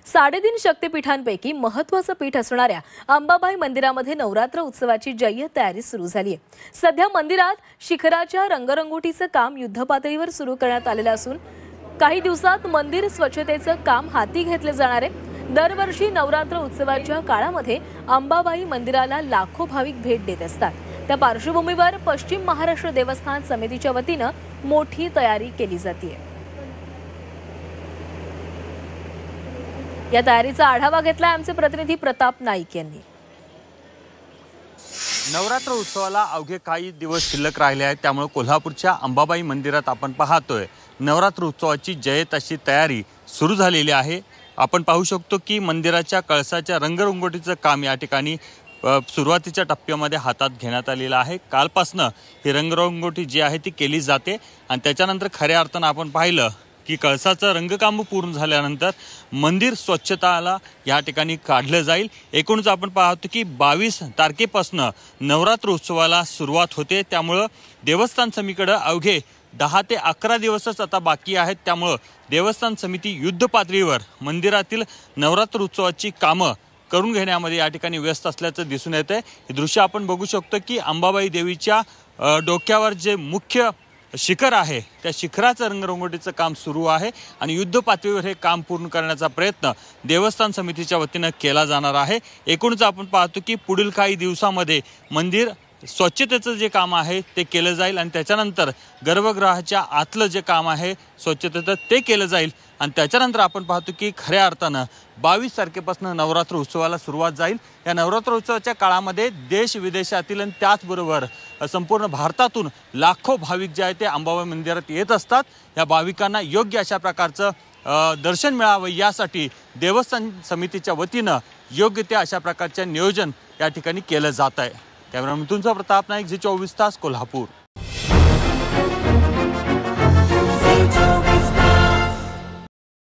3.5 शक्तिपीठांपैकी महत्त्वाचं पीठ असणाऱ्या अंबाबाई मंदिरामध्ये नवरात्र उत्सवाची जय्यत तयारी सुरू झाली आहे। सध्या मंदिरात शिखराच्या रंगरंगोटीचं काम युद्धपातळीवर सुरू करण्यात आलेलं असून काही दिवसात मंदिर स्वच्छतेचं काम हाती घेतले जाणार आहे। दरवर्षी नवरात्र उत्सवाच्या काळामध्ये अंबाबाई मंदिराला लाखो भाविक भेट देत असतात। त्या पार्श्वभूमीवर पश्चिम महाराष्ट्र देवस्थान समितीच्या वतीनं मोठी तयारी केली जाते। या तयारीचा आढावा घेतलाय आमचे प्रतिनिधी प्रताप नाईक यांनी। नवरात्र उत्सवाला अवघे काही दिवस शिल्लक राहिले आहेत, त्यामुळे कोल्हापूरच्या अंबाबाई मंदिरात आपण पाहतोय नवरात्र उत्सवाची जय्यत अशी तयारी सुरू झालेली आहे। आपण पाहू शकतो की मंदिराच्या कळसाच्या रंगरंगोटीचं काम या ठिकाणी सुरुवातीच्या टप्प्यामध्ये हातात घेण्यात आलेलं आहे। कालपासनं ही रंगरंगोटी जी आहे ती केली जाते आणि त्याच्यानंतर खऱ्या अर्थानं आपण पाहिलं की कळसाचं रंगकाम पूर्ण झाल्यानंतर मंदिर स्वच्छताला या ठिकाणी काढलं जाईल। एकूणच आपण पाहतो की 22 तारखेपासून नवरात्र उत्सवाला सुरुवात होते, त्यामुळं देवस्थान समितीकडे अवघे 10 ते 11 दिवसच आता बाकी आहेत। त्यामुळं देवस्थान समिती युद्ध पातळीवर मंदिरातील नवरात्र उत्सवाची कामं करून घेण्यामध्ये या ठिकाणी व्यस्त असल्याचं दिसून येतंय। हे दृश्य आपण बघू शकतो की अंबाबाई देवीच्या डोक्यावर जे मुख्य शिखर आहे त्या शिखराचं रंगरंगोटीचं काम सुरू आहे आणि युद्ध पातळीवर हे काम पूर्ण करण्याचा प्रयत्न देवस्थान समितीच्या वतीनं केला जाणार आहे। एकूणच आपण पाहतो की पुढील काही दिवसांमध्ये मंदिर स्वच्छतेचं जे काम आहे ते केलं जाईल आणि त्याच्यानंतर गर्भगृहाच्या आतलं जे काम आहे स्वच्छतेचं ते केलं जाईल आणि त्याच्यानंतर आपण पाहतो की खऱ्या अर्थानं 22 तारखेपासून नवरात्र उत्सवाला सुरुवात जाईल। या नवरात्र उत्सवाच्या काळामध्ये देश विदेशातील आणि त्याचबरोबर संपूर्ण भारतातून लाखो भाविक जे आहेत ते अंबाबाई मंदिरात येत असतात। या भाविकांना योग्य अशा प्रकारचं दर्शन मिळावं यासाठी देवस्थान समितीच्या वतीनं योग्य त्या अशा प्रकारचे नियोजन या ठिकाणी केलं जात आहे। कॅमेरामन तुमचा प्रताप नाईक, झी 24 तास, कोल्हापूर।